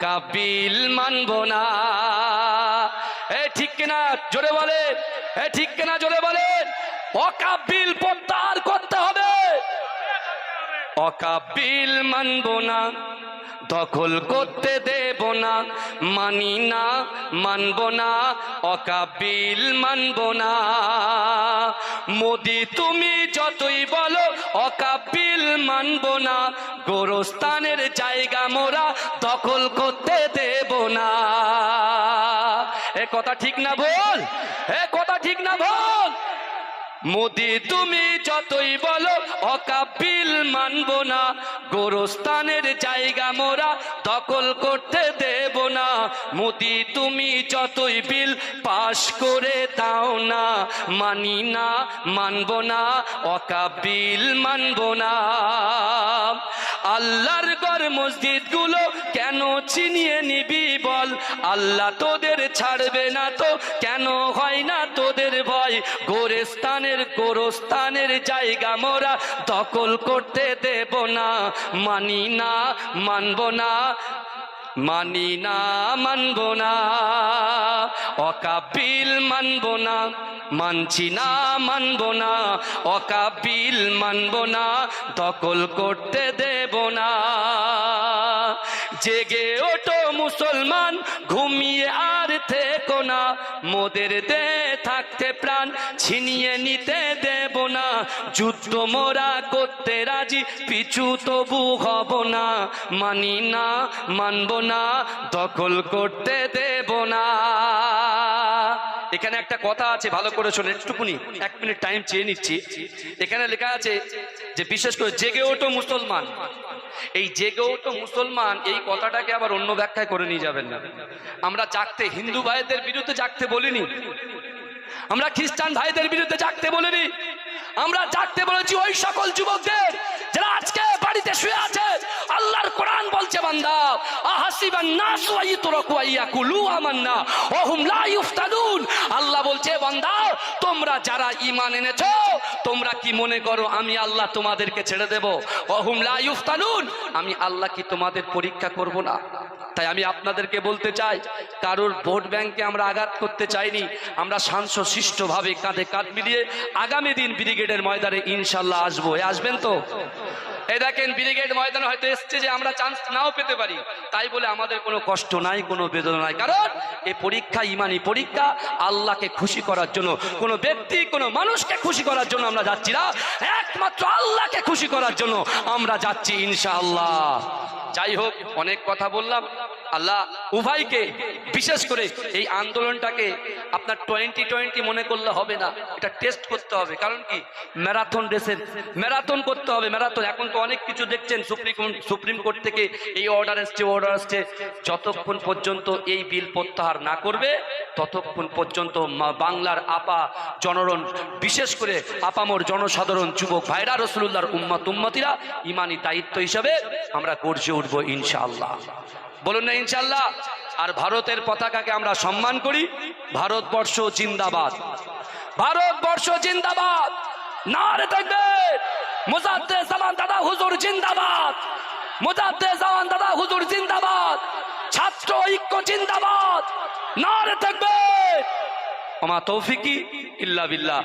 কাবিল মানব না। এ ঠিক কিনা জোরে বলেন, এ ঠিক কিনা জোরে বলেন। অকাবিল প্রত্যাহার করতে হবে। অকাবিল মানব না, দখল করতে দেব না, মানি না, মানব না, অকাবিল মানব না। মোদি তুমি যতই বলো অকাবিল মানব না, গোরস্থানের জায়গা মোরা দখল করতে দেব না। এ কথা ঠিক না ভুল? এ কথা ঠিক না ভুল? মোদি তুমি যতই বলো অকাবিল মানব না, গোরস্থানের জায়গা মোরা দখল করতে দেব না। মোদি তুমি যতই বিল পাশ করে দাও না, মানি না, মানব না, অকাবিল মানব না। আল্লাহর ঘর মসজিদ গুলো কেন ছিনিয়ে নিবি বল? আল্লাহ তোদের ছাড়বে না তো কেন হয় না তোদের ভয়? গোরস্থানের জায়গা মোরা দখল করতে দেব না, মানি না, মানব না, মানি না, মানব না, অকাবিল মানব না, মানছি না, মানব না, অকাবিল মানব না, দখল করতে দেব না। জেগে ওঠো মুসলমান, ঘুমিয়ে আর থেকো না, মোদের দে থাকতে প্রাণ ছিনিয়ে নিতে দেব না। যুদ্ধ মোরা করতে রাজি, পিছু তবু হব না, মানি না, মানব না, দখল করতে দেব না। এখানে একটা কথা আছে, ভালো করে শোনেন একটুকুনি, 1 মিনিট টাইম চেয়ে নিচ্ছি। এখানে লেখা আছে যে বিশেষ করে জেগে ওঠো মুসলমান। এই জেগে ওঠো মুসলমান এই কথাটাকে আবার অন্য ব্যাখ্যায় করে নিয়ে যাবেন না। আমরা জাগতে হিন্দু ভাইদের বিরুদ্ধে জাগতে বলিনি, আমরা খ্রিস্টান ভাইদের বিরুদ্ধে জাগতে বলিনি, আমরা জাগতে বলেছি ওই সকল যুবকদের যারা আজকে বাড়িতে শুয়ে আছে। আল্লাহর কোরআন বলছে বান্দা, আহাসিবান নাসু আইতুরাকু আইয়াকুলু আমান্না ওয়া হুম লা ইফতানুন। আল্লাহ বলছে বান্দা, তোমরা যারা ঈমান এনেছো তোমরা কি মনে করো আমি আল্লাহ তোমাদেরকে ছেড়ে দেব? ওয়া হুম লা ইফতানুন, আমি আল্লাহ কি তোমাদের পরীক্ষা করব না? তাই আমি আপনাদেরকে বলতে চাই, কারোর ভোট ব্যাংকে আমরা আঘাত করতে চাইনি। আমরা শান্তশিষ্টভাবে কাঁধে কাঁধ মিলিয়ে আগামী দিন ব্রিগেডের ময়দানে ইনশাল্লাহ আসবো। আসবেন তো? এই দেখেন ব্রিগেড ময়দানে হয়তো এসছে যে আমরা চান্স নাও পেতে পারি, তাই বলে আমাদের কোনো কষ্ট নাই, কোনো বেদনা নাই। কারণ এই পরীক্ষা ইমানি পরীক্ষা, আল্লাহকে খুশি করার জন্য, কোনো ব্যক্তি কোনো মানুষকে খুশি করার জন্য আমরা যাচ্ছি না, একমাত্র আল্লাহকে খুশি করার জন্য আমরা যাচ্ছি ইনশাআল্লাহ। যাই হোক, অনেক কথা বললাম। আল্লাহ উভয়কে, বিশেষ করে এই আন্দোলনটাকে আপনার 2020 মনে করলে হবে না, এটা টেস্ট করতে হবে। কারণ কি, ম্যারাথন রেসের ম্যারাথন করতে হবে, ম্যারাথন। এখন তো অনেক কিছু দেখছেন, সুপ্রিম কোর্ট থেকে এই অর্ডার আসছে। যতক্ষণ পর্যন্ত এই বিল প্রত্যাহার না করবে ততক্ষণ পর্যন্ত বাংলার আপা জনগণ, বিশেষ করে আপামর জনসাধারণ, যুবক ভাইরা, রাসূলুল্লাহর উম্মতিরা ইমানি দায়িত্ব হিসাবে আমরা গর্জে উঠবো ইনশাআল্লাহ। বলুন না ইনশাআল্লাহ। আর ভারতের পতাকাকে আমরা সম্মান করি। ভারতবর্ষ জিন্দাবাদ, ভারতবর্ষ জিন্দাবাদ, নারে তাকবীর। মুজাদ্দেদ জামান দাদা হুজুর জিন্দাবাদ, মুজাদ্দেদ জামান দাদা হুজুর জিন্দাবাদ, ছাত্র ঐক্য জিন্দাবাদ, নারে তাকবীর। ওমা তৌফিকি ইল্লা বিল্লাহ।